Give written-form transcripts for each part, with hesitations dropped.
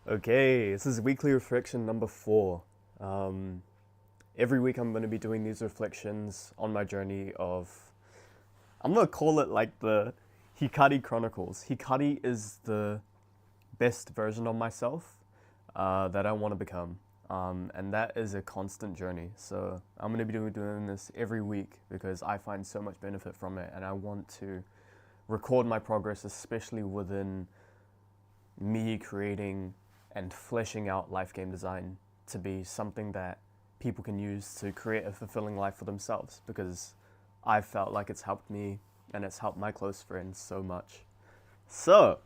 Okay, this is weekly reflection number 4. Um, every week I'm going to be doing these reflections on my journey of, I'm going to call it like the Hikari Chronicles. Hikari is the best version of myself that I want to become. And that is a constant journey. So I'm going to be doing this every week because I find so much benefit from it and I want to record my progress, especially within me creating and fleshing out life game design to be something that people can use to create a fulfilling life for themselves because I felt like it's helped me and it's helped my close friends so much. So,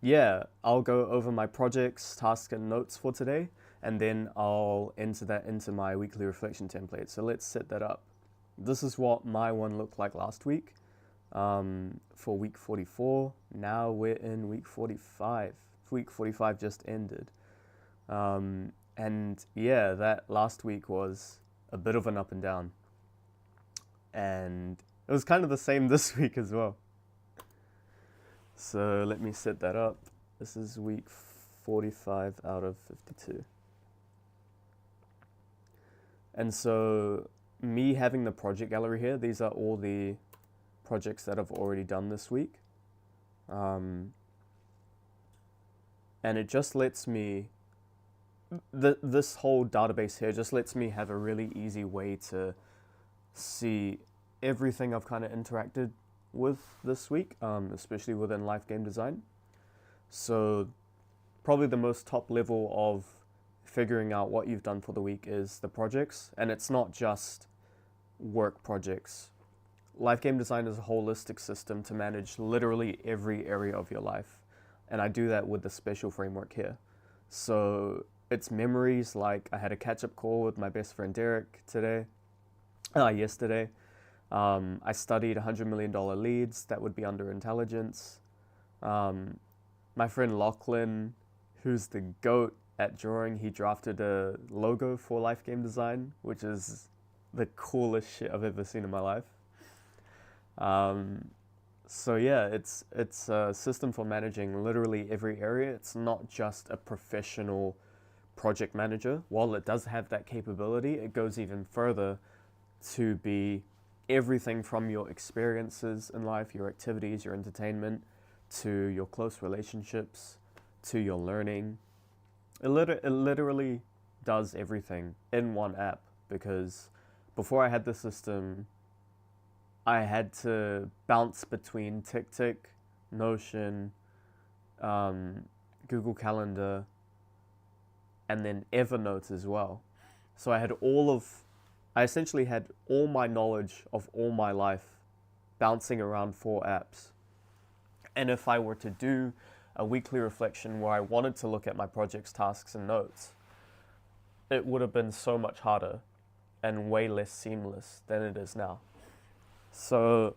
yeah, I'll go over my projects, tasks, and notes for today, and then I'll enter that into my weekly reflection template. So let's set that up. This is what my one looked like last week for week 44. Now we're in week 45. Week 45 just ended. And yeah, that last week was a bit of an up and down. And it was kind of the same this week as well. So let me set that up. This is week 45 out of 52. And so me having the project gallery here, these are all the projects that I've already done this week. And it just lets me, this whole database here just lets me have a really easy way to see everything I've kind of interacted with this week, especially within life game design. So probably the most top level of figuring out what you've done for the week is the projects, and it's not just work projects. Life game design is a holistic system to manage literally every area of your life, and I do that with the special framework here. So it's memories, like I had a catch-up call with my best friend Derek yesterday. I studied $100 million leads that would be under intelligence. My friend Lachlan, who's the GOAT at drawing, he drafted a logo for life game design, which is the coolest shit I've ever seen in my life. So yeah, it's a system for managing literally every area. It's not just a professional project manager. While it does have that capability, it goes even further to be everything from your experiences in life, your activities, your entertainment, to your close relationships, to your learning. It literally does everything in one app, because before I had the system, I had to bounce between TickTick, Notion, Google Calendar, and then Evernote as well. So I essentially had all my knowledge of all my life bouncing around 4 apps. And if I were to do a weekly reflection where I wanted to look at my projects, tasks, and notes, it would have been so much harder and way less seamless than it is now. So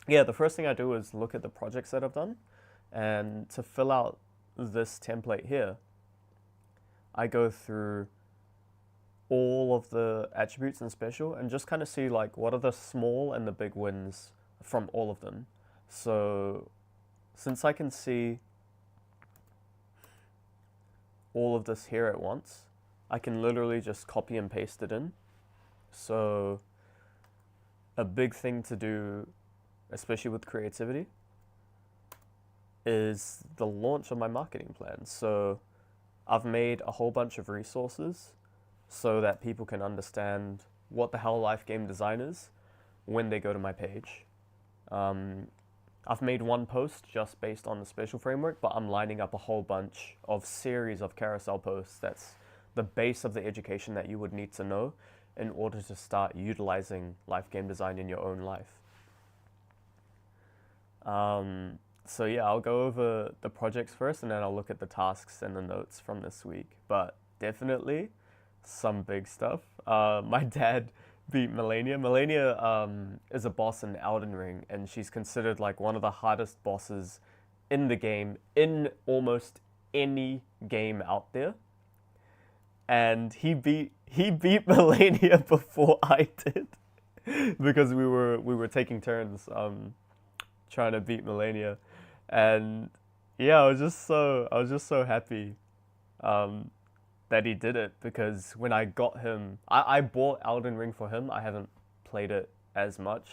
yeah, the first thing I do is look at the projects that I've done, and to fill out this template here, I go through all of the attributes and special and just kind of see like what are the small and the big wins from all of them. So since I can see all of this here at once, I can literally just copy and paste it in. So a big thing to do, especially with creativity, is the launch of my marketing plan. So I've made a whole bunch of resources so that people can understand what the hell life game design is when they go to my page. I've made one post just based on the special framework, but I'm lining up a whole bunch of series of carousel posts. That's the base of the education that you would need to know in order to start utilizing life game design in your own life. So yeah, I'll go over the projects first, and then I'll look at the tasks and the notes from this week. But definitely some big stuff. My dad beat Melania. Melania is a boss in Elden Ring, and she's considered like one of the hardest bosses in the game, in almost any game out there. And he beat Melania before I did, because we were taking turns trying to beat Melania, and Yeah, I was just so happy um, that he did it because when I got him, I bought Elden Ring for him. I haven't played it as much,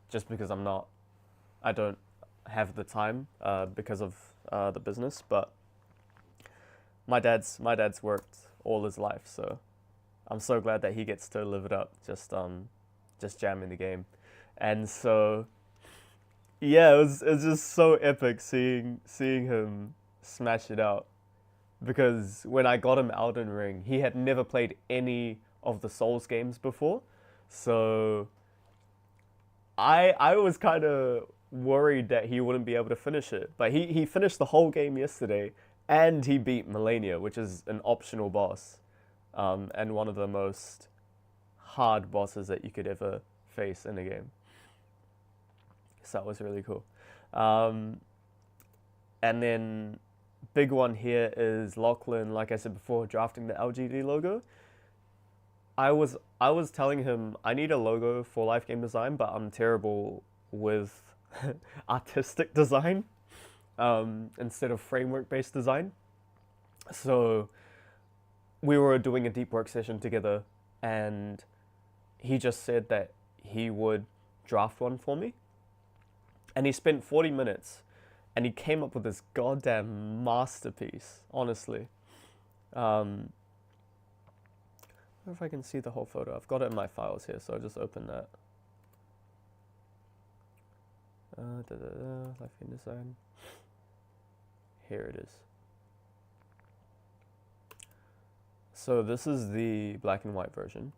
just because I don't have the time because of the business. But my dad's worked all his life, so I'm so glad that he gets to live it up, just jamming the game. And so yeah, it was just so epic seeing him smash it out because when I got him Elden Ring, he had never played any of the Souls games before. So I was kind of worried that he wouldn't be able to finish it, but he finished the whole game yesterday, and he beat Melania, which is an optional boss, and one of the most hard bosses that you could ever face in a game. So that was really cool. Um, and then big one here is Lachlan, like I said before, drafting the LGD logo. I was telling him I need a logo for Life Game Design, but I'm terrible with artistic design instead of framework based design. So we were doing a deep work session together, and he just said that he would draft one for me, and he spent 40 minutes, and he came up with this goddamn masterpiece. Honestly, um, I wonder if I can see the whole photo. I've got it in my files here, so I'll just open that. Life Game Design. Here it is. So this is the black and white version.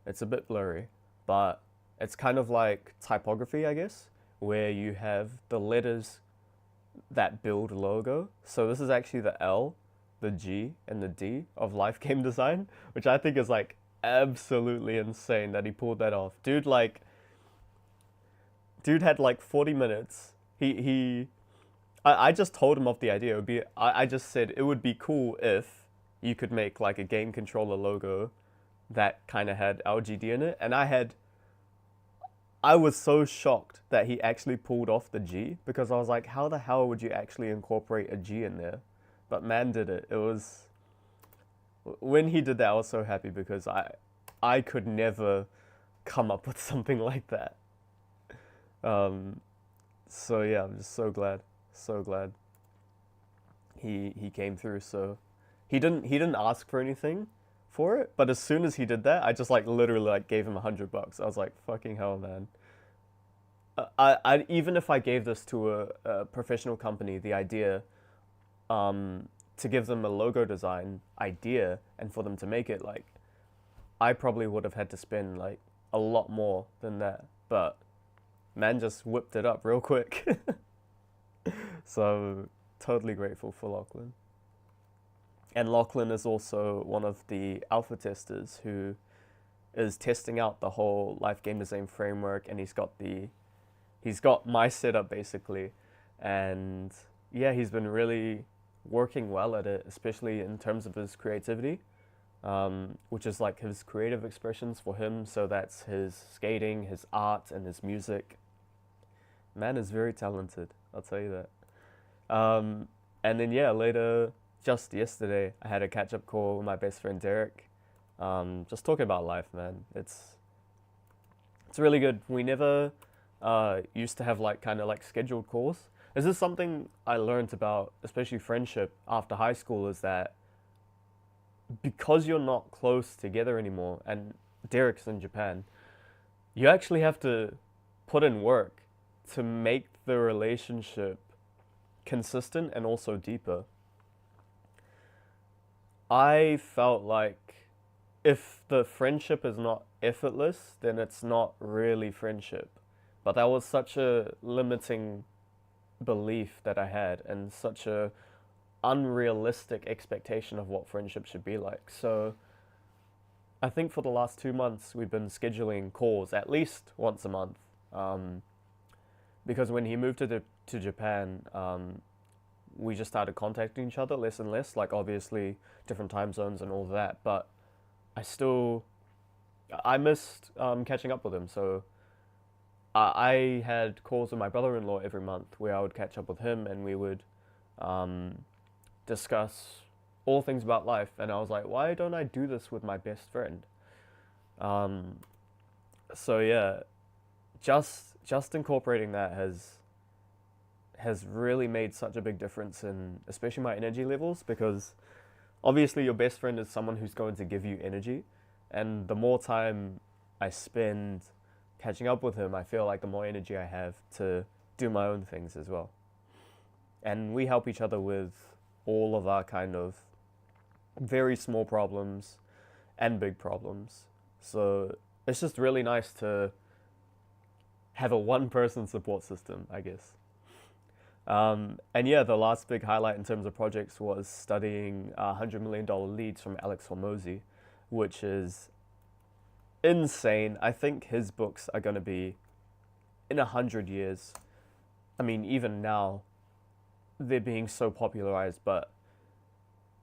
It's a bit blurry, but it's kind of like typography, I guess, where you have the letters that build logo. So this is actually the L, the G, and the D of Life Game Design, which I think is like absolutely insane that he pulled that off. Dude had like 40 minutes. I just told him of the idea. It would be I just said it would be cool if you could make like a game controller logo that kind of had LGD in it, and I was so shocked that he actually pulled off the G because I was like, how the hell would you actually incorporate a G in there? But man did it. It was when he did that, I was so happy because I could never come up with something like that. Um, so yeah, I'm just so glad he came through. So he didn't ask for anything for it, but as soon as he did that, I just like literally like gave him $100. I was like, fucking hell, man. I even if I gave this to a professional company, the idea, to give them a logo design idea and for them to make it, like, I probably would have had to spend like a lot more than that. But man just whipped it up real quick. So totally grateful for Lachlan. And Lachlan is also one of the alpha testers who is testing out the whole Life Game Design framework, and he's got my setup basically, and yeah, he's been really working well at it, especially in terms of his creativity, which is like his creative expressions for him. So that's his skating, his art, and his music. Man is very talented, I'll tell you that. And then yeah, later, just yesterday, I had a catch up call with my best friend Derek. Just talking about life, man. It's really good. We never used to have like kind of like scheduled calls. This is something I learned about, especially friendship after high school, is that because you're not close together anymore, and Derek's in Japan, you actually have to put in work to make the relationship consistent and also deeper. I felt like if the friendship is not effortless, then it's not really friendship. But that was such a limiting belief that I had, and such a unrealistic expectation of what friendship should be like. So I think for the last 2 months we've been scheduling calls at least once a month. Because when he moved to Japan, we just started contacting each other less and less. Like obviously different time zones and all that, but I still I missed catching up with him. So I had calls with my brother-in-law every month where I would catch up with him and we would um, discuss all things about life. And I was like, why don't I do this with my best friend? Um, so yeah, just incorporating that has really made such a big difference in especially my energy levels, because obviously your best friend is someone who's going to give you energy, and the more time I spend catching up with him, I feel like the more energy I have to do my own things as well. And we help each other with all of our kind of very small problems and big problems. So it's just really nice to have a one person support system, I guess. And yeah, the last big highlight in terms of projects was studying $100 million leads from Alex Hormozy, which is insane. I think his books are going to be in 100 years. I mean, even now, they're being so popularized, but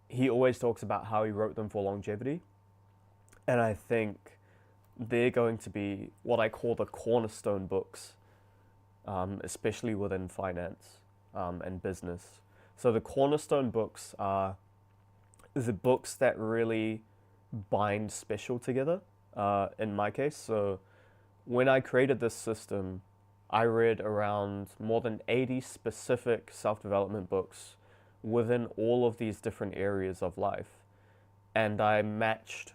he always talks about how he wrote them for longevity. And I think they're going to be what I call the cornerstone books, especially within finance and business. So the cornerstone books are the books that really bind special together, in my case. So when I created this system, I read around more than 80 specific self development books within all of these different areas of life. And I matched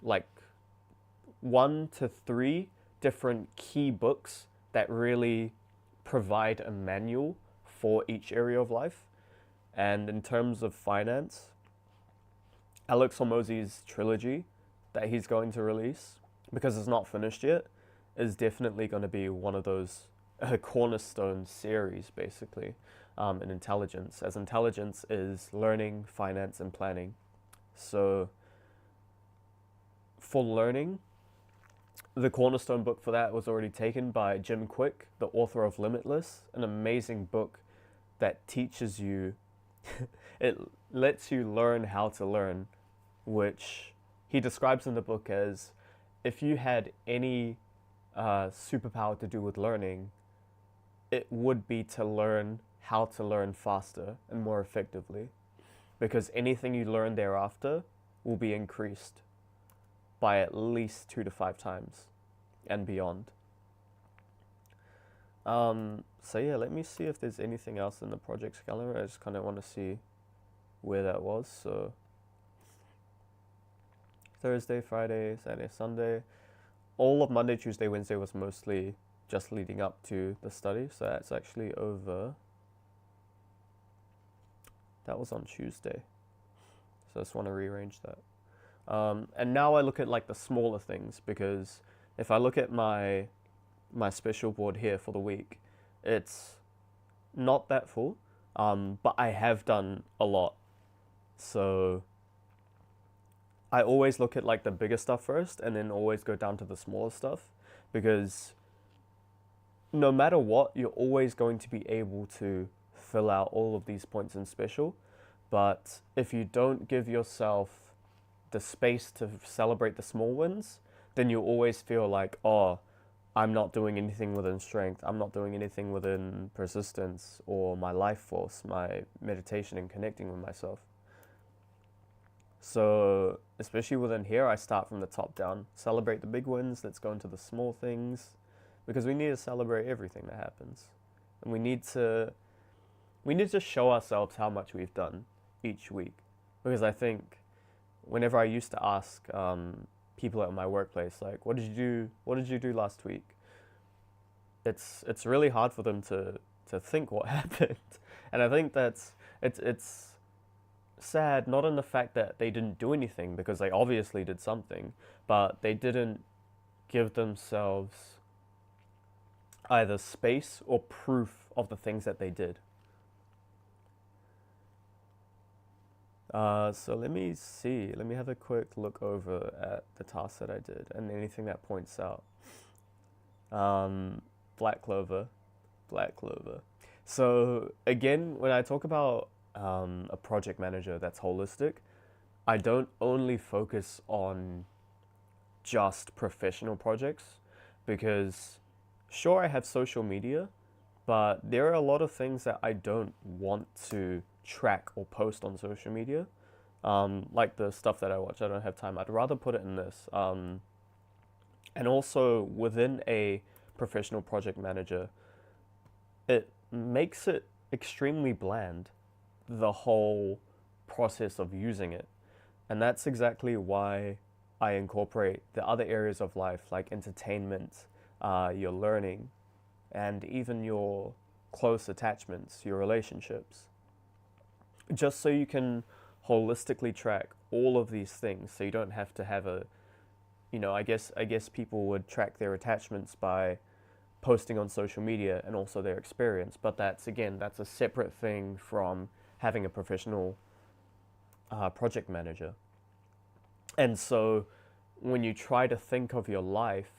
like 1 to 3 different key books that really provide a manual for each area of life. And in terms of finance, Alex Hormozy's trilogy that he's going to release, because it's not finished yet, is definitely going to be one of those cornerstone series, basically, in intelligence, as intelligence is learning, finance, and planning. So for learning, the cornerstone book for that was already taken by Jim Quick, the author of Limitless, an amazing book that teaches you, it lets you learn how to learn, which he describes in the book as, if you had any superpower to do with learning, it would be to learn how to learn faster and more effectively, because anything you learn thereafter will be increased by at least 2 to 5 times and beyond. So yeah, let me see if there's anything else in the projects calendar. I just kind of want to see where that was. So Thursday, Friday, Saturday, Sunday. All of Monday, Tuesday, Wednesday was mostly just leading up to the study. So that's actually over. That was on Tuesday. So I just want to rearrange that. And now I look at like the smaller things, because if I look at my special board here for the week, it's not that full, but I have done a lot. So I always look at like the bigger stuff first and then always go down to the smaller stuff, because no matter what, you're always going to be able to fill out all of these points in special. But if you don't give yourself the space to celebrate the small wins, then you always feel like, oh, I'm not doing anything within strength. I'm not doing anything within persistence or my life force, my meditation and connecting with myself. So, especially within here, I start from the top down. Celebrate the big wins. Let's go into the small things, because we need to celebrate everything that happens. And we need to show ourselves how much we've done each week. Because I think whenever I used to ask people at my workplace, like, what did you do last week? It's really hard for them to think what happened. And I think it's sad, not in the fact that they didn't do anything, because they obviously did something, but they didn't give themselves either space or proof of the things that they did. So let me see. Let me have a quick look over at the tasks that I did and anything that points out. Black clover, black clover. So again, when I talk about a project manager that's holistic, I don't only focus on just professional projects, because Sure, I have social media, but there are a lot of things that I don't want to track or post on social media. Like the stuff that I watch, I don't have time. I'd rather put it in this. And also within a professional project manager, it makes it extremely bland, the whole process of using it. And that's exactly why I incorporate the other areas of life, like entertainment, your learning, and even your close attachments, your relationships, just so you can holistically track all of these things. So you don't have to have a, I guess people would track their attachments by posting on social media and also their experience. But that's a separate thing from having a professional project manager. And so when you try to think of your life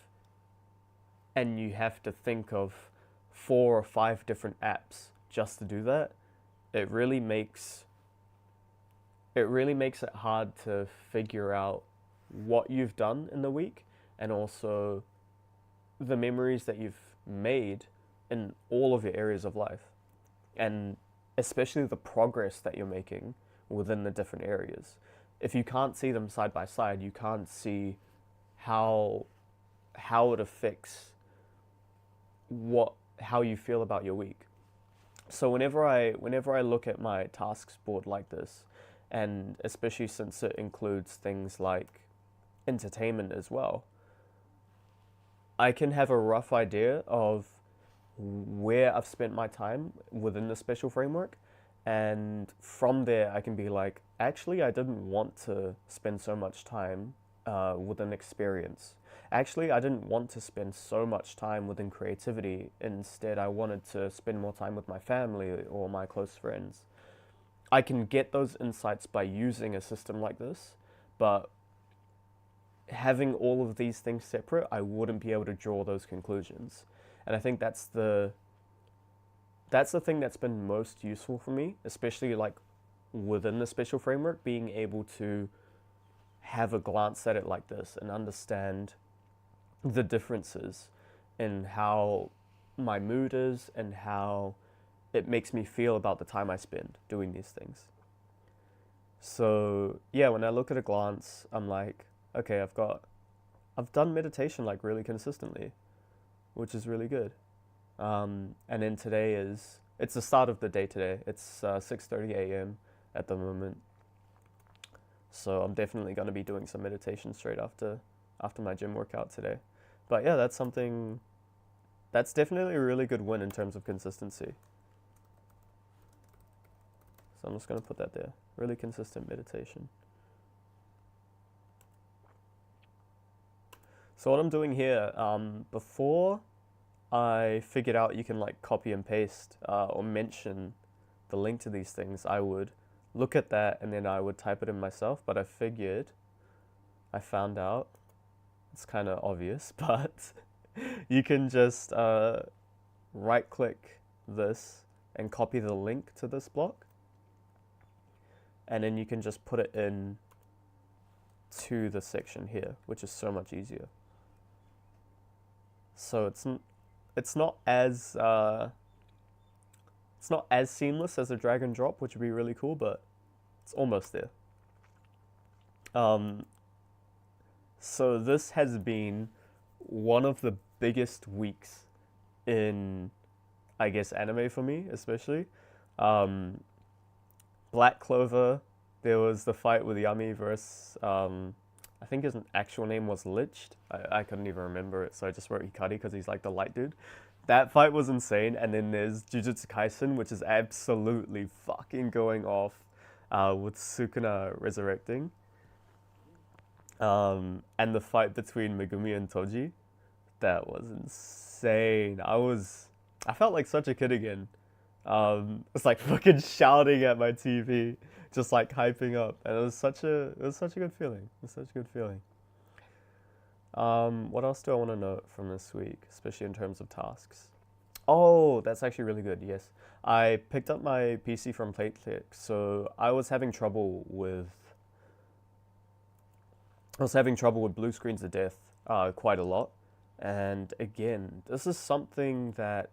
and you have to think of 4 or 5 different apps just to do that, it really makes it hard to figure out what you've done in the week and also the memories that you've made in all of your areas of life, and especially the progress that you're making within the different areas. If you can't see them side by side, you can't see how how it affects what how you feel about your week. So whenever I look at my tasks board like this, and especially since it includes things like entertainment as well, I can have a rough idea of where I've spent my time within the special framework. And from there, I can be like, actually, I didn't want to spend so much time with an experience. Actually, I didn't want to spend so much time within creativity. Instead, I wanted to spend more time with my family or my close friends. I can get those insights by using a system like this, but having all of these things separate, I wouldn't be able to draw those conclusions. And I think that's the thing that's been most useful for me, especially like within the special framework, being able to have a glance at it like this and understand the differences in how my mood is and how it makes me feel about the time I spend doing these things. So yeah, when I look at a glance, I'm like, okay, I've done meditation like really consistently, which is really good. And then it's the start of the day today. It's 6:30 a.m. at the moment, so I'm definitely going to be doing some meditation straight after my gym workout today. But yeah, that's definitely a really good win in terms of consistency. So I'm just going to put that there. Really consistent meditation. So what I'm doing here, before I figured out you can like copy and paste or mention the link to these things, I would look at that and then I would type it in myself. But I found out, it's kind of obvious, but you can just right click this and copy the link to this block. And then you can just put it in to the section here, which is so much easier. So it's not as seamless as a drag and drop, which would be really cool, but it's almost there. Um, so this has been one of the biggest weeks in, I guess, anime for me, especially. Um, Black Clover, there was the fight with Yami versus, I think his actual name was Liched. I couldn't even remember it, so I just wrote Hikari because he's like the light dude. That fight was insane, and then there's Jujutsu Kaisen, which is absolutely fucking going off with Sukuna resurrecting. And the fight between Megumi and Toji, that was insane. I felt like such a kid again. It's like fucking shouting at my TV, just like hyping up, and it was such a good feeling. It was such a good feeling. What else do I want to note from this week, especially in terms of tasks? Oh, that's actually really good. Yes, I picked up my PC from Playtech, so I was having trouble with blue screens of death quite a lot, And again, this is something that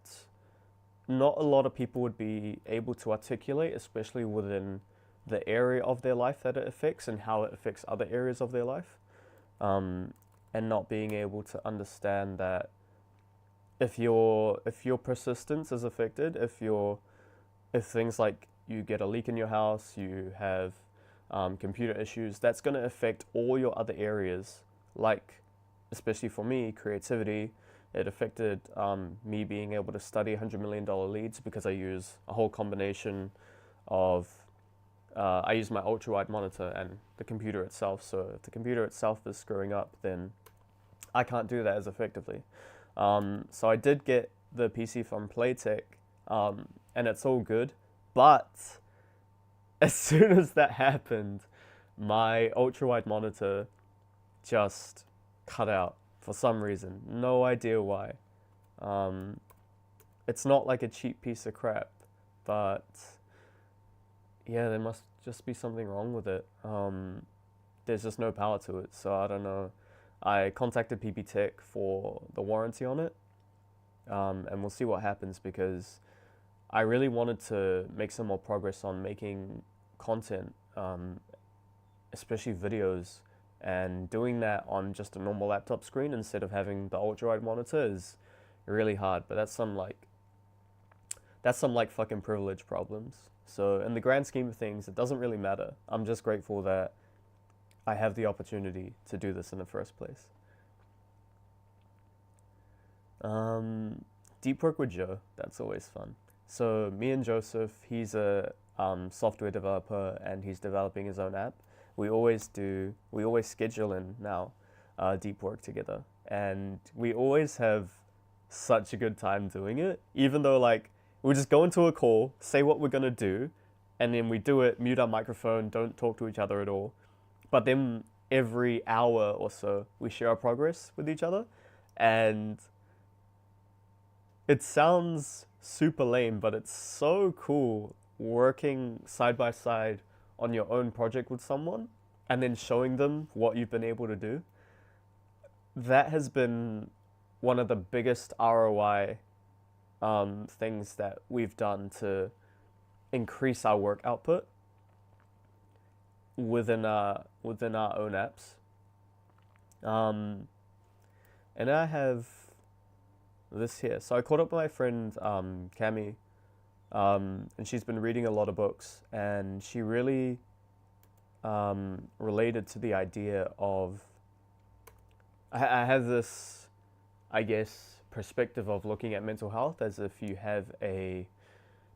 not a lot of people would be able to articulate, especially within the area of their life that it affects and how it affects other areas of their life. Um, and not being able to understand that if your persistence is affected, if things like you get a leak in your house, you have computer issues, that's going to affect all your other areas. Like, especially for me, creativity. It affected me being able to study $100 million leads because I use a whole combination of I use my ultra wide monitor and the computer itself. So if the computer itself is screwing up, then I can't do that as effectively. So I did get the PC from Playtech, and it's all good. But as soon as that happened, my ultra wide monitor just cut out for some reason. No idea why. Um, it's not like a cheap piece of crap, but yeah, there must just be something wrong with it. There's just no power to it, so I don't know. I contacted PP Tech for the warranty on it, and we'll see what happens because I really wanted to make some more progress on making content, especially videos, and doing that on just a normal laptop screen instead of having the ultra wide monitor is really hard. But that's some like fucking privilege problems. So in the grand scheme of things, it doesn't really matter. I'm just grateful that I have the opportunity to do this in the first place. Deep work with Joe, that's always fun. So me and Joseph, he's a software developer and he's developing his own app. We always schedule in now deep work together, and we always have such a good time doing it. Even though like we just go into a call, say what we're gonna do, and then we do it, mute our microphone, don't talk to each other at all. But then every hour or so, we share our progress with each other, and it sounds super lame, but it's so cool working side by side on your own project with someone and then showing them what you've been able to do. That has been one of the biggest ROI things that we've done to increase our work output within our own apps. And I have this here. So I caught up with my friend Cami, and she's been reading a lot of books, and she really related to the idea of I have this, I guess, perspective of looking at mental health as if you have a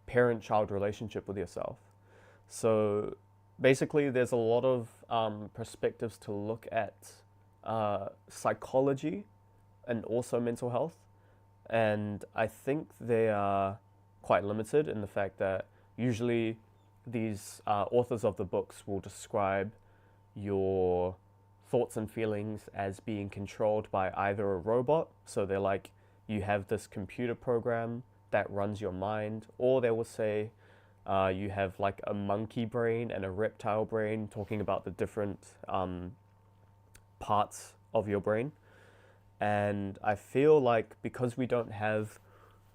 parent-child relationship with yourself. So basically, there's a lot of perspectives to look at psychology and also mental health. And I think they are quite limited in the fact that usually these authors of the books will describe your thoughts and feelings as being controlled by either a robot, so they're like, you have this computer program that runs your mind, or they will say you have like a monkey brain and a reptile brain, talking about the different parts of your brain. And I feel like because we don't have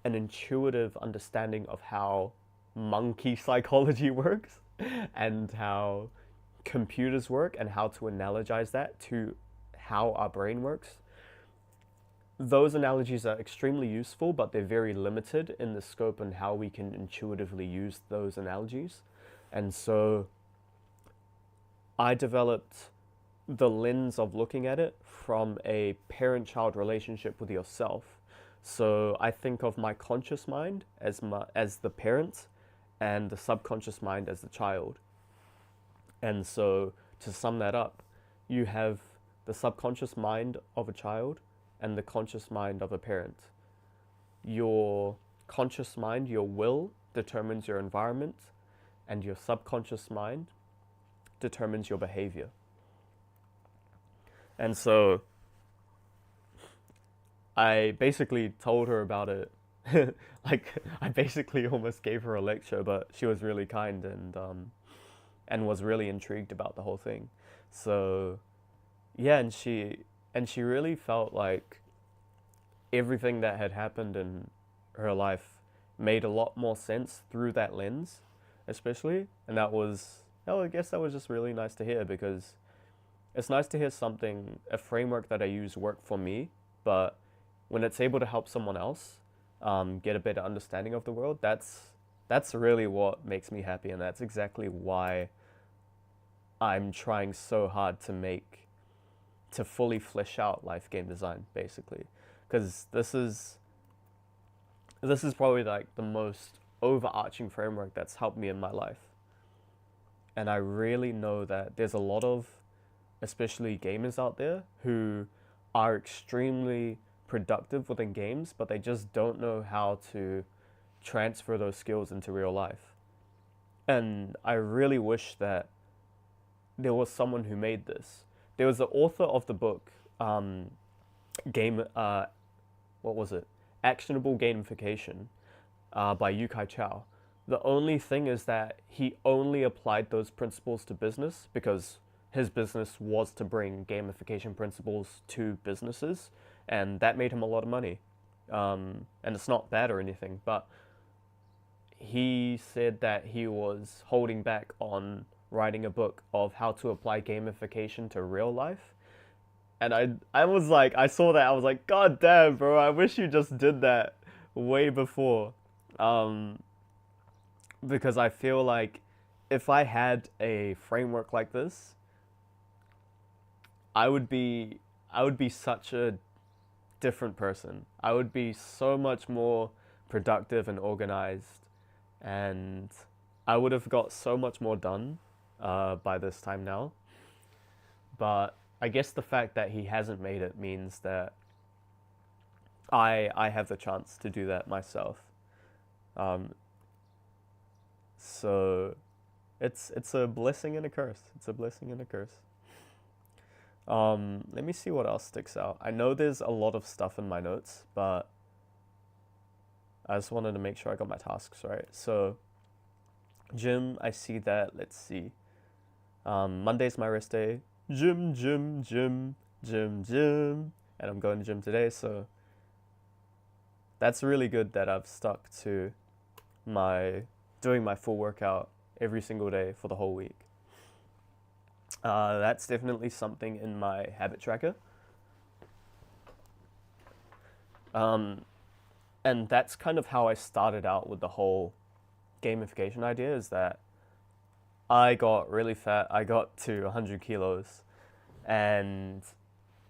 an intuitive understanding of how monkey psychology works and how computers work and how to analogize that to how our brain works, those analogies are extremely useful, but they're very limited in the scope and how we can intuitively use those analogies. And so I developed the lens of looking at it from a parent-child relationship with yourself. So I think of my conscious mind as the parent and the subconscious mind as the child. And so to sum that up, you have the subconscious mind of a child and the conscious mind of a parent. Your conscious mind, your will, determines your environment, and your subconscious mind determines your behavior. And so I basically told her about it. Like, I basically almost gave her a lecture, but she was really kind and was really intrigued about the whole thing. So yeah, and she really felt like everything that had happened in her life made a lot more sense through that lens, especially. And that was, oh, I guess that was just really nice to hear, because it's nice to hear something, a framework that I use work for me, but when it's able to help someone else get a better understanding of the world, that's really what makes me happy, and that's exactly why I'm trying so hard to fully flesh out life game design, basically, because this is probably like the most overarching framework that's helped me in my life. And I really know that there's a lot of, especially gamers out there, who are extremely productive within games, but they just don't know how to transfer those skills into real life. And I really wish that there was someone who made this. There was the author of the book, game, what was it? Actionable Gamification, by Yukai Chao. The only thing is that he only applied those principles to business because his business was to bring gamification principles to businesses, and that made him a lot of money. And it's not bad or anything, but he said that he was holding back on writing a book of how to apply gamification to real life. And I was like, I saw that, I was like, God damn, bro, I wish you just did that way before. Um, because I feel like if I had a framework like this, I would be I would be such a different person. I would be so much more productive and organized, and I would have got so much more done by this time now. But I guess the fact that he hasn't made it means that I have the chance to do that myself. Um, so it's a blessing and a curse. It's a blessing and a curse. Let me see what else sticks out. I know there's a lot of stuff in my notes, but I just wanted to make sure I got my tasks right. So, gym, I see that. Let's see. Monday's my rest day. Gym, gym, gym, gym, gym. And I'm going to gym today, so that's really good that I've stuck to my doing my full workout every single day for the whole week. That's definitely something in my habit tracker. Um, and that's kind of how I started out with the whole gamification idea, is that I got really fat. I got to 100 kilos. And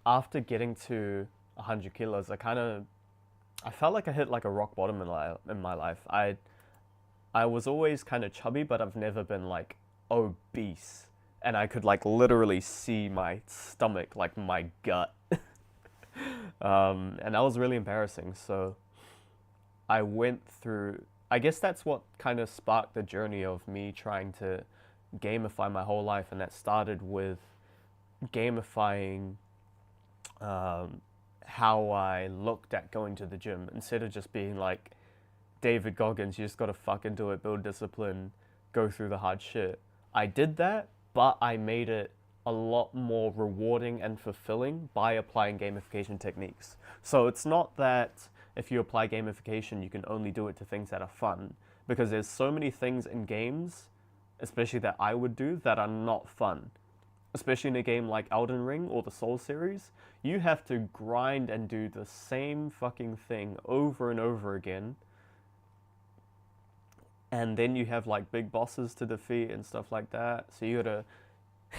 after getting to 100 kilos, I felt like I hit like a rock bottom in my life. I was always kind of chubby, but I've never been like obese. And I could like literally see my stomach, like my gut. And that was really embarrassing. So I went through, I guess that's what kind of sparked the journey of me trying to gamify my whole life. And that started with gamifying how I looked at going to the gym, instead of just being like David Goggins, you just gotta fucking do it, build discipline, go through the hard shit. I did that, but I made it a lot more rewarding and fulfilling by applying gamification techniques. So it's not that if you apply gamification, you can only do it to things that are fun, because there's so many things in games, especially that I would do, that are not fun. Especially in a game like Elden Ring or the Souls series, you have to grind and do the same fucking thing over and over again. And then you have like big bosses to defeat and stuff like that. So you gotta,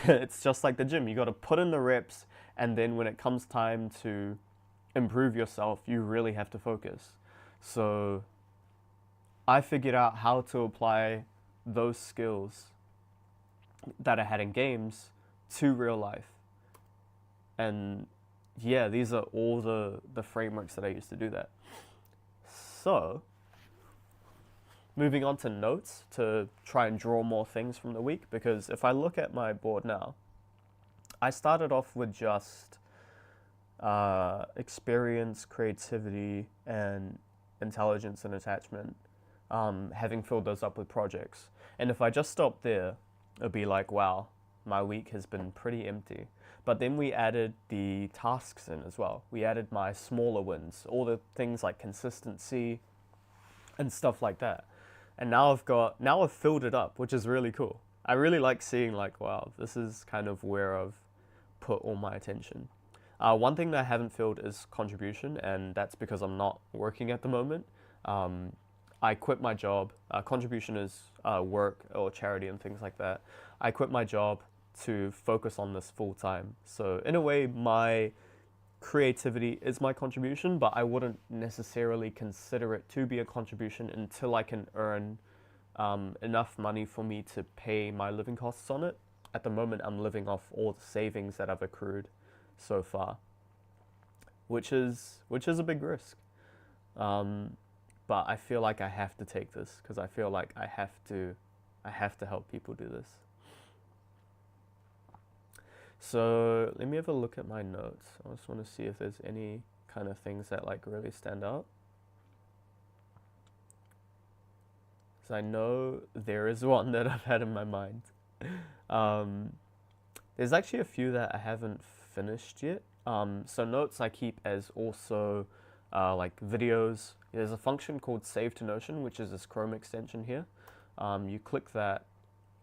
it's just like the gym. You gotta put in the reps, and then when it comes time to improve yourself, you really have to focus. So I figured out how to apply those skills that I had in games to real life. And yeah, these are all the frameworks that I used to do that. So, moving on to notes to try and draw more things from the week, because if I look at my board now, I started off with just experience, creativity, and intelligence and attachment, having filled those up with projects. And if I just stopped there, it'd be like, wow, my week has been pretty empty. But then we added the tasks in as well. We added my smaller wins, all the things like consistency and stuff like that. And now I've filled it up, which is really cool. I really like seeing like, wow, this is kind of where I've put all my attention. One thing that I haven't filled is contribution, and that's because I'm not working at the moment. I quit my job. Contribution is work or charity and things like that. I quit my job to focus on this full time. So in a way, my creativity is my contribution, but I wouldn't necessarily consider it to be a contribution until I can earn enough money for me to pay my living costs on it. At the moment, I'm living off all the savings that I've accrued so far, which is a big risk. But I feel like I have to take this because I feel like I have to help people do this. So let me have a look at my notes. I just want to see if there's any kind of things that like really stand out. So I know there is one that I've had in my mind. There's actually a few that I haven't finished yet. So notes I keep as also like videos. There's a function called Save to Notion, which is this Chrome extension here. You click that,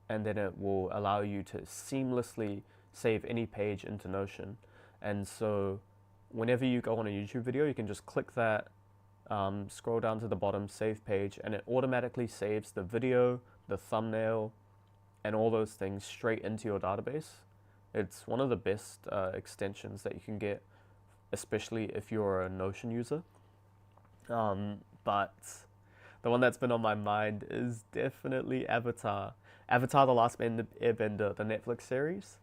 and then it will allow you to seamlessly save any page into Notion. And so whenever you go on a YouTube video, you can just click that, scroll down to the bottom, save page, and it automatically saves the video, the thumbnail, and all those things straight into your database. It's one of the best extensions that you can get, especially if you're a Notion user. But the one that's been on my mind is definitely Avatar. Avatar: The Last Airbender, the Netflix series.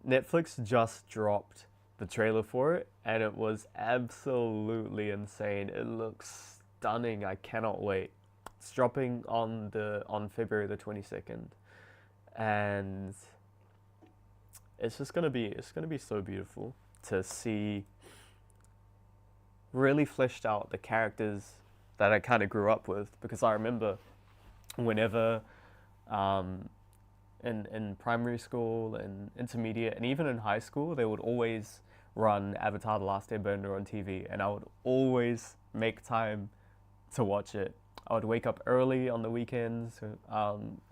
Netflix just dropped the trailer for it, and it was absolutely insane. It looks stunning. I cannot wait. It's dropping on February the 22nd, and it's gonna be so beautiful to see really fleshed out the characters that I kind of grew up with, because I remember whenever in primary school and intermediate and even in high school, they would always run Avatar: The Last Airbender on TV, and I would always make time to watch it. I would wake up early on the weekends,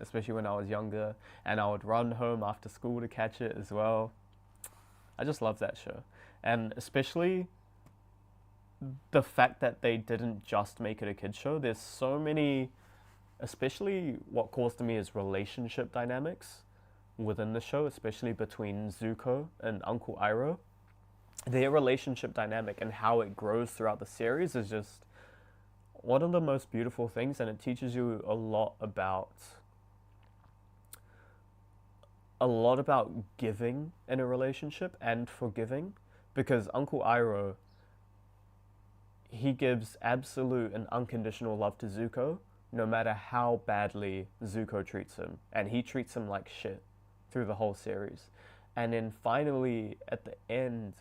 especially when I was younger, and I would run home after school to catch it as well. I just love that show. And especially the fact that they didn't just make it a kids show. There's so many, especially what calls to me is relationship dynamics within the show, especially between Zuko and Uncle Iroh. Their relationship dynamic and how it grows throughout the series is just one of the most beautiful things, and it teaches you a lot about giving in a relationship and forgiving, because Uncle Iroh, he gives absolute and unconditional love to Zuko, no matter how badly Zuko treats him. And he treats him like shit through the whole series. And then finally, at the end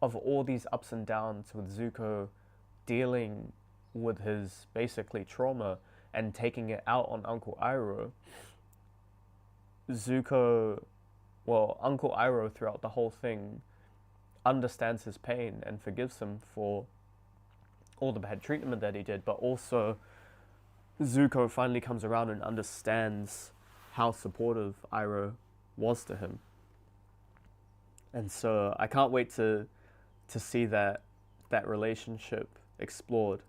of all these ups and downs with Zuko dealing with his basically trauma and taking it out on Uncle Iroh, Uncle Iroh throughout the whole thing understands his pain and forgives him for all the bad treatment that he did, but also Zuko finally comes around and understands how supportive Iroh was to him. And so I can't wait to see that relationship explored.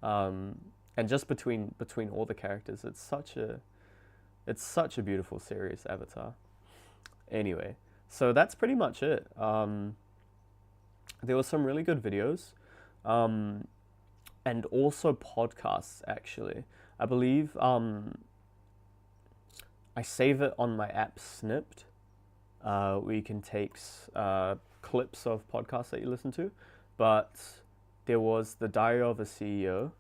And just between all the characters, it's such a beautiful series, Avatar. Anyway, so that's pretty much it. There were some really good videos. And also podcasts, actually. I believe I save it on my app Snipped, where you can take clips of podcasts that you listen to. But there was The Diary of a CEO,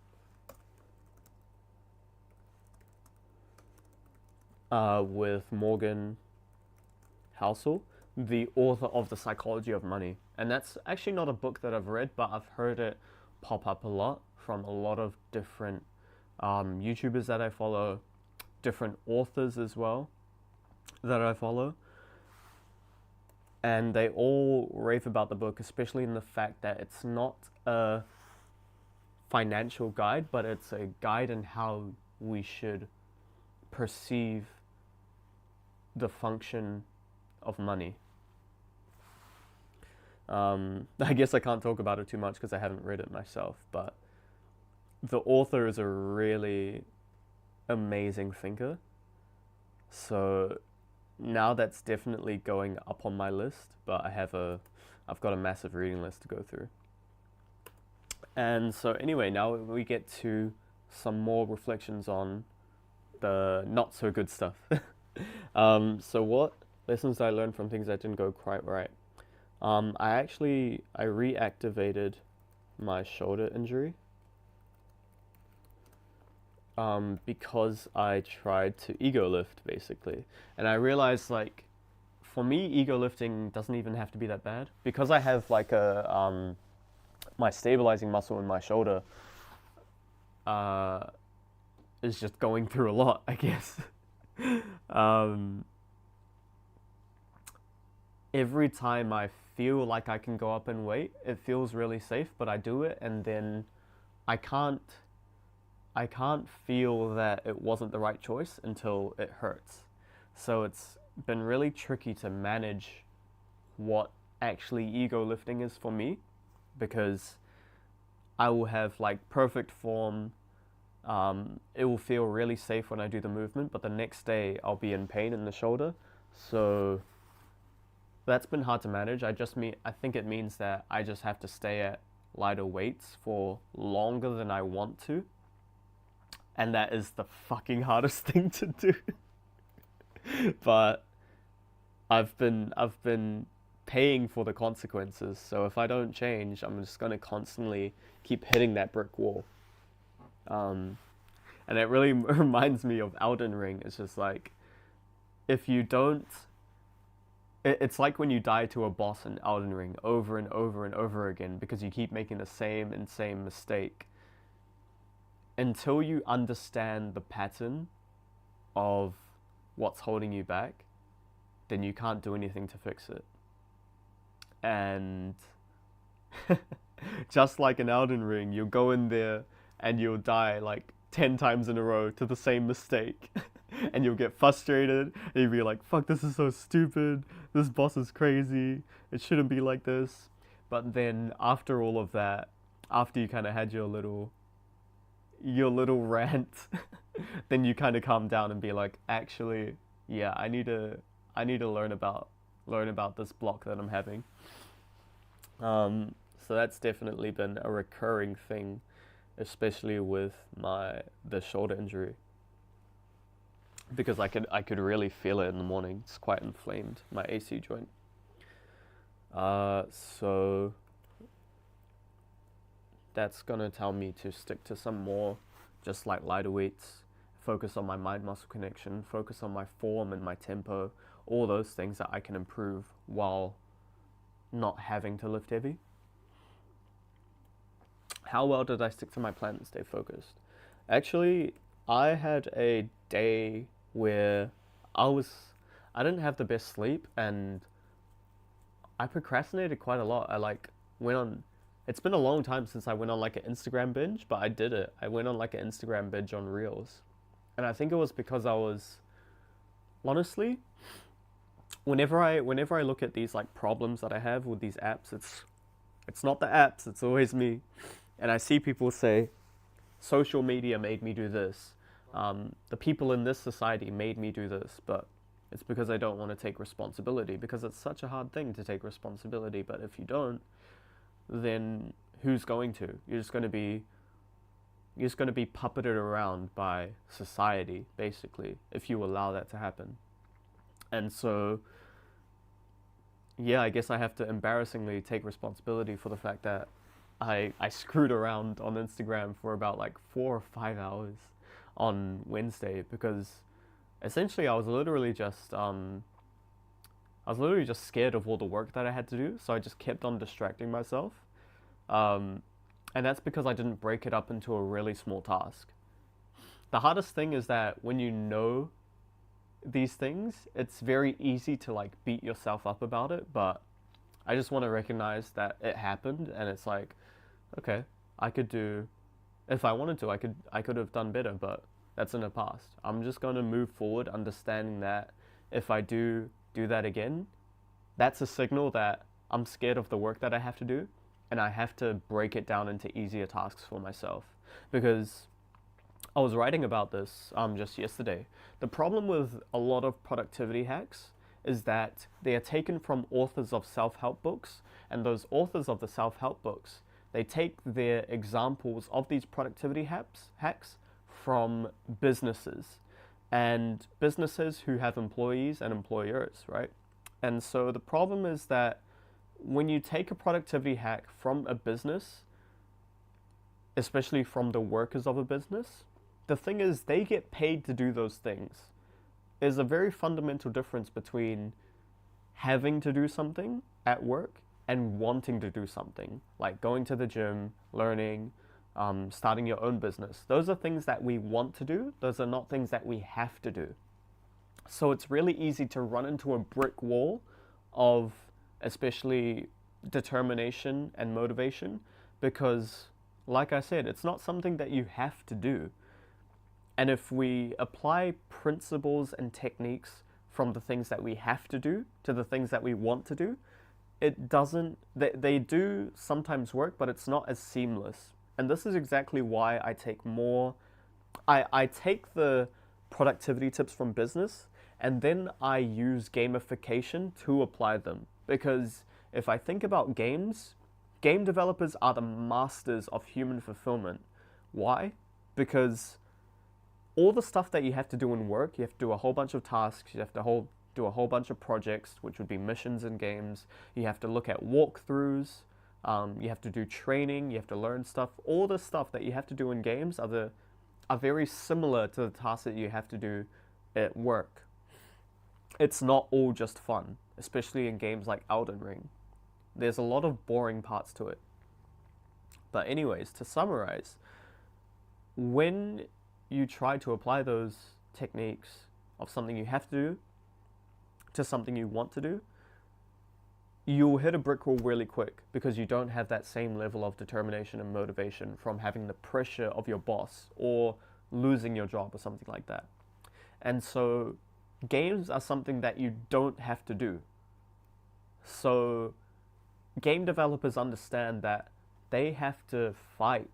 with Morgan Housel, the author of The Psychology of Money. And that's actually not a book that I've read, but I've heard it pop up a lot from a lot of different YouTubers that I follow, different authors as well. that I follow, and they all rave about the book, especially in the fact that it's not a financial guide, but it's a guide in how we should perceive the function of money. I guess I can't talk about it too much because I haven't read it myself, but the author is a really amazing thinker. So now that's definitely going up on my list, but I've got a massive reading list to go through. And so anyway, now we get to some more reflections on the not so good stuff. So what lessons did I learn from things that didn't go quite right? I reactivated my shoulder injury because I tried to ego lift basically, and I realized like for me ego lifting doesn't even have to be that bad because I have like a my stabilizing muscle in my shoulder is just going through a lot, I guess. Every time I feel like I can go up in weight, it feels really safe, but I do it and then I can't I can't feel that it wasn't the right choice until it hurts. So it's been really tricky to manage what actually ego lifting is for me because I will have like perfect form. It will feel really safe when I do the movement, but the next day I'll be in pain in the shoulder. So that's been hard to manage. I think it means that I just have to stay at lighter weights for longer than I want to. And that is the fucking hardest thing to do. But I've been paying for the consequences. So if I don't change, I'm just gonna constantly keep hitting that brick wall. And it really reminds me of Elden Ring. It's just like if you don't, it's like when you die to a boss in Elden Ring over and over and over again because you keep making the same and same mistake until you understand the pattern of what's holding you back, then you can't do anything to fix it. And just like in Elden Ring, you'll go in there and you'll die like 10 times in a row to the same mistake. And you'll get frustrated and you'll be like, fuck, this is so stupid. This boss is crazy. It shouldn't be like this. But then after all of that, after you kind of had your little rant, then you kind of calm down and be like, actually, yeah, I need to learn about this block that I'm having. So that's definitely been a recurring thing, especially with the shoulder injury, because I could really feel it in the morning. It's quite inflamed, my AC joint. So that's gonna tell me to stick to some more, just like lighter weights, focus on my mind muscle connection, focus on my form and my tempo, all those things that I can improve while not having to lift heavy. How well did I stick to my plan and stay focused? Actually, I had a day where I was I didn't have the best sleep and I procrastinated quite a lot. I like went on It's been a long time since I went on like an Instagram binge, but I did it. I went on like an Instagram binge on Reels. And I think it was because I was honestly, whenever I look at these like problems that I have with these apps, it's not the apps, it's always me. And I see people say, social media made me do this. The people in this society made me do this, but it's because I don't want to take responsibility because it's such a hard thing to take responsibility. But if you don't, then who's going to? You're just going to be puppeted around by society, basically, if you allow that to happen. And so, yeah, I guess I have to embarrassingly take responsibility for the fact that I screwed around on Instagram for about like 4 or 5 hours on Wednesday because essentially I was literally just scared of all the work that I had to do, so I just kept on distracting myself. Um, and that's because I didn't break it up into a really small task. The hardest thing is that when you know these things, it's very easy to like beat yourself up about it, but I just want to recognize that it happened, and it's like, okay, I could do, if I wanted to, I could have done better, but that's in the past. I'm just going to move forward, understanding that if I do that again, that's a signal that I'm scared of the work that I have to do, and I have to break it down into easier tasks for myself. Because I was writing about this just yesterday. The problem with a lot of productivity hacks is that they are taken from authors of self-help books, and those authors of the self-help books, they take their examples of these productivity hacks from businesses, and businesses who have employees and employers, right? And so the problem is that when you take a productivity hack from a business, especially from the workers of a business, the thing is they get paid to do those things. There's a very fundamental difference between having to do something at work and wanting to do something, like going to the gym, learning, starting your own business. Those are things that we want to do. Those are not things that we have to do. So it's really easy to run into a brick wall of especially determination and motivation because, like I said, it's not something that you have to do. And if we apply principles and techniques from the things that we have to do to the things that we want to do, it doesn't, they do sometimes work, but it's not as seamless. And this is exactly why I take more, I take the productivity tips from business and then I use gamification to apply them. Because if I think about games, game developers are the masters of human fulfillment. Why? Because all the stuff that you have to do in work, you have to do a whole bunch of tasks, you have to do a whole bunch of projects, which would be missions in games. You have to look at walkthroughs, you have to do training, you have to learn stuff. All the stuff that you have to do in games are very similar to the tasks that you have to do at work. It's not all just fun, especially in games like Elden Ring. There's a lot of boring parts to it. But anyways, to summarize, when you try to apply those techniques of something you have to do to something you want to do, you'll hit a brick wall really quick because you don't have that same level of determination and motivation from having the pressure of your boss or losing your job or something like that. And so games are something that you don't have to do. So game developers understand that they have to fight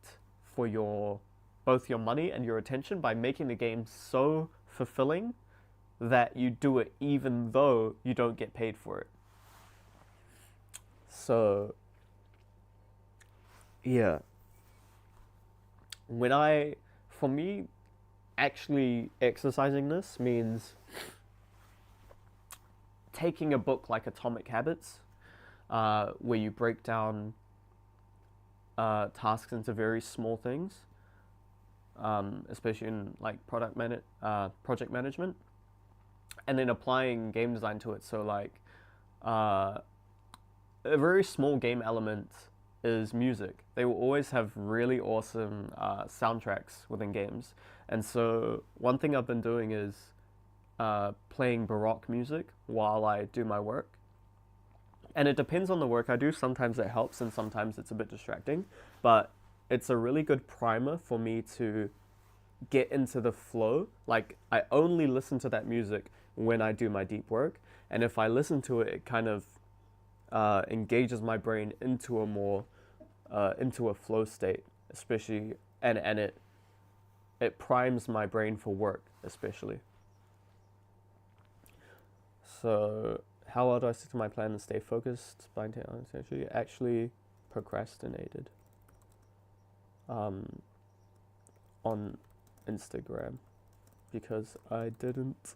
for both your money and your attention by making the game so fulfilling that you do it even though you don't get paid for it. So yeah, for me, actually exercising this means taking a book like Atomic Habits, where you break down tasks into very small things, especially in like project management, and then applying game design to it. So like a very small game element is music. They will always have really awesome soundtracks within games. And so one thing I've been doing is playing Baroque music while I do my work. And it depends on the work I do. Sometimes it helps and sometimes it's a bit distracting. But it's a really good primer for me to get into the flow. Like, I only listen to that music when I do my deep work. And if I listen to it, it kind of engages my brain into a more into a flow state, especially, and it primes my brain for work, especially. So how well do I stick to my plan and stay focused? Actually procrastinated on Instagram because I didn't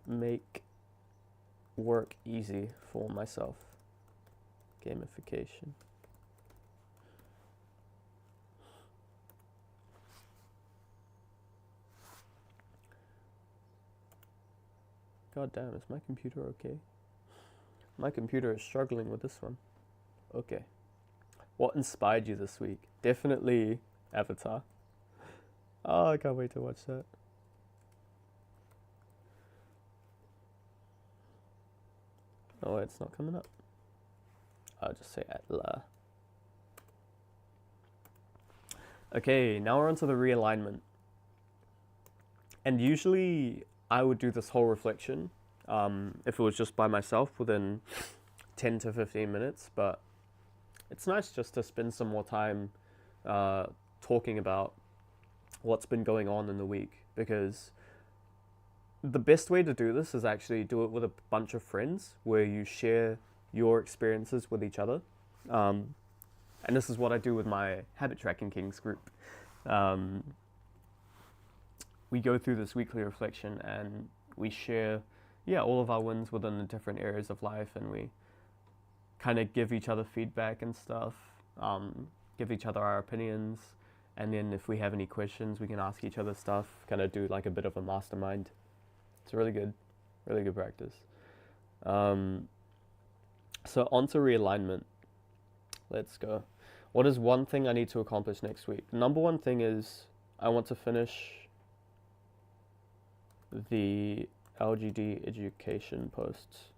make work easy for myself. Gamification. God damn, is my computer okay? My computer is struggling with this one. Okay. What inspired you this week? Definitely Avatar. Oh, I can't wait to watch that. Oh, it's not coming up. I'll just say Atla. Okay, now we're onto the realignment. And usually I would do this whole reflection if it was just by myself within 10 to 15 minutes, but it's nice just to spend some more time talking about what's been going on in the week, because the best way to do this is actually do it with a bunch of friends where you share your experiences with each other. And this is what I do with my Habit Tracking Kings group. We go through this weekly reflection and we share, all of our wins within the different areas of life, and we kind of give each other feedback and stuff, give each other our opinions, and then if we have any questions, we can ask each other stuff, kind of do like a bit of a mastermind. It's really good practice. So on to realignment. Let's go. What is one thing I need to accomplish next week? The number one thing is I want to finish the LGD education posts.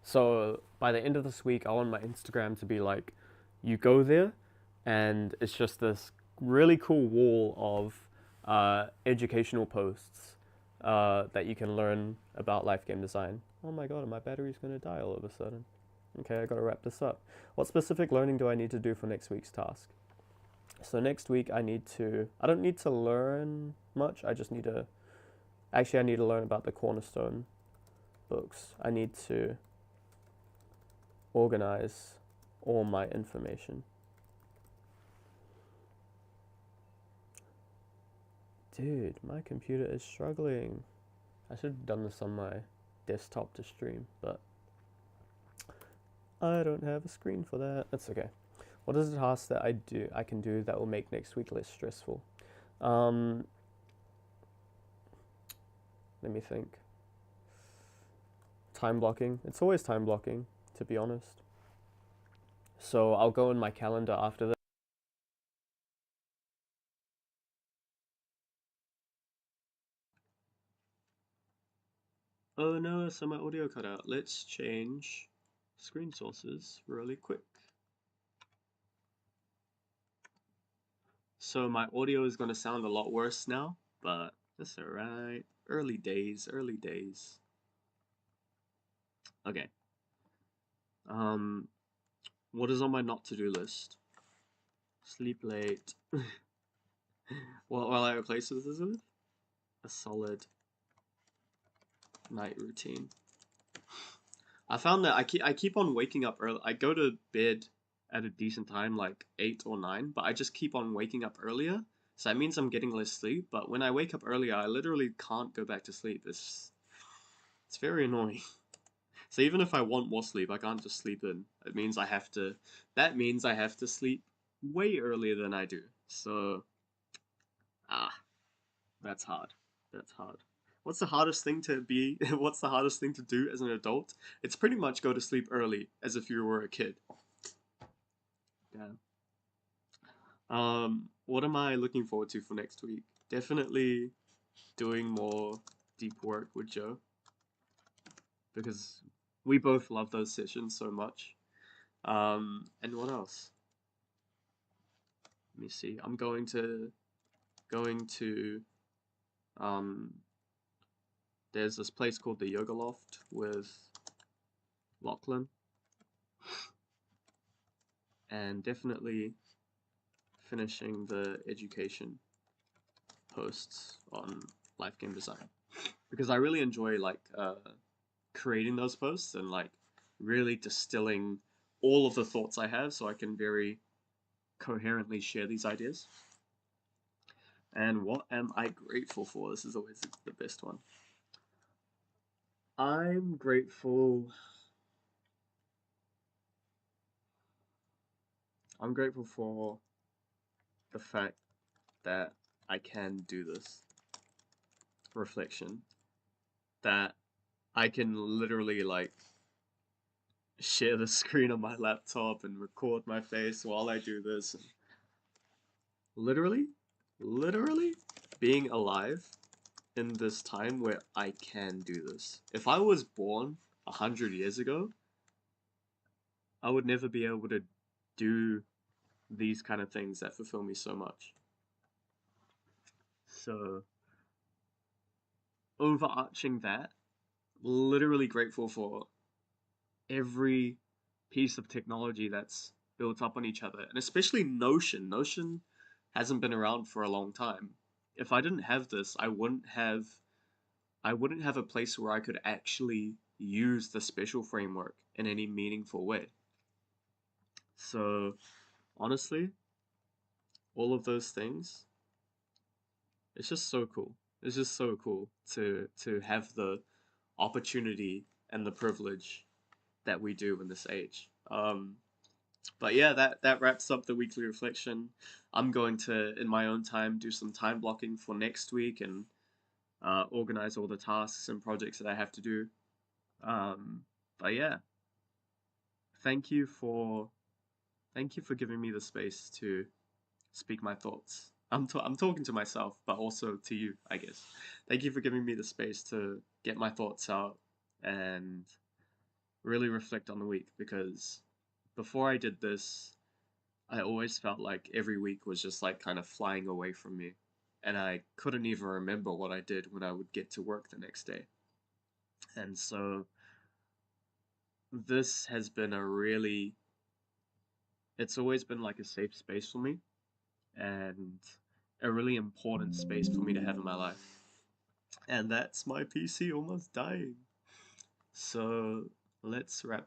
So by the end of this week, I want my Instagram to be like, you go there and it's just this really cool wall of educational posts that you can learn about life game design. Oh my god, my battery's gonna die all of a sudden. Okay, I gotta wrap this up. What specific learning do I need to do for next week's task? So next week I don't need to learn much, I just need to, actually I need to learn about the Cornerstone books. I need to organize all my information. Dude, my computer is struggling. I should have done this on my desktop to stream, but I don't have a screen for that. That's okay. What is the task that I can do that will make next week less stressful? Let me think. Time blocking. It's always time blocking, to be honest. So I'll go in my calendar after this. Oh no, so my audio cut out. Let's change screen sources really quick. So my audio is going to sound a lot worse now, but that's alright. Early days, early days. Okay. What is on my not to-do list? Sleep late. While I replace this with a solid night routine. I found that I keep on waking up early. I go to bed at a decent time, like 8 or 9, but I just keep on waking up earlier. So that means I'm getting less sleep, but when I wake up earlier, I literally can't go back to sleep. It's very annoying. So even if I want more sleep, I can't just sleep in. That means I have to sleep way earlier than I do. So, that's hard. That's hard. What's the hardest thing to be? What's the hardest thing to do as an adult? It's pretty much go to sleep early, as if you were a kid. Damn. What am I looking forward to for next week? Definitely doing more deep work with Joe, because we both love those sessions so much. And what else? Let me see. I'm going to um there's this place called the Yoga Loft with Lachlan, and definitely finishing the education posts on life game design, because I really enjoy like creating those posts and like really distilling all of the thoughts I have so I can very coherently share these ideas. And what am I grateful for? This is always the best one. I'm grateful. I'm grateful for the fact that I can do this reflection. That I can literally like share the screen on my laptop and record my face while I do this. Literally, literally being alive in this time where I can do this. If I was born 100 years ago, I would never be able to do these kind of things that fulfill me so much. So, overarching that, literally grateful for every piece of technology that's built up on each other, and especially Notion. Notion hasn't been around for a long time. If I didn't have this, I wouldn't have a place where I could actually use the special framework in any meaningful way. So honestly, all of those things, it's just so cool. It's just so cool to have the opportunity and the privilege that we do in this age. But yeah, that wraps up the weekly reflection. I'm going to, in my own time, do some time blocking for next week and organize all the tasks and projects that I have to do. Um, but yeah, thank you for thank you for giving me the space to speak my thoughts. I'm talking to myself, but also to you, I guess. Thank you for giving me the space to get my thoughts out and really reflect on the week because before I did this, I always felt like every week was just like kind of flying away from me. And I couldn't even remember what I did when I would get to work the next day. And so this has been it's always been like a safe space for me and a really important space for me to have in my life. And that's my PC almost dying. So let's wrap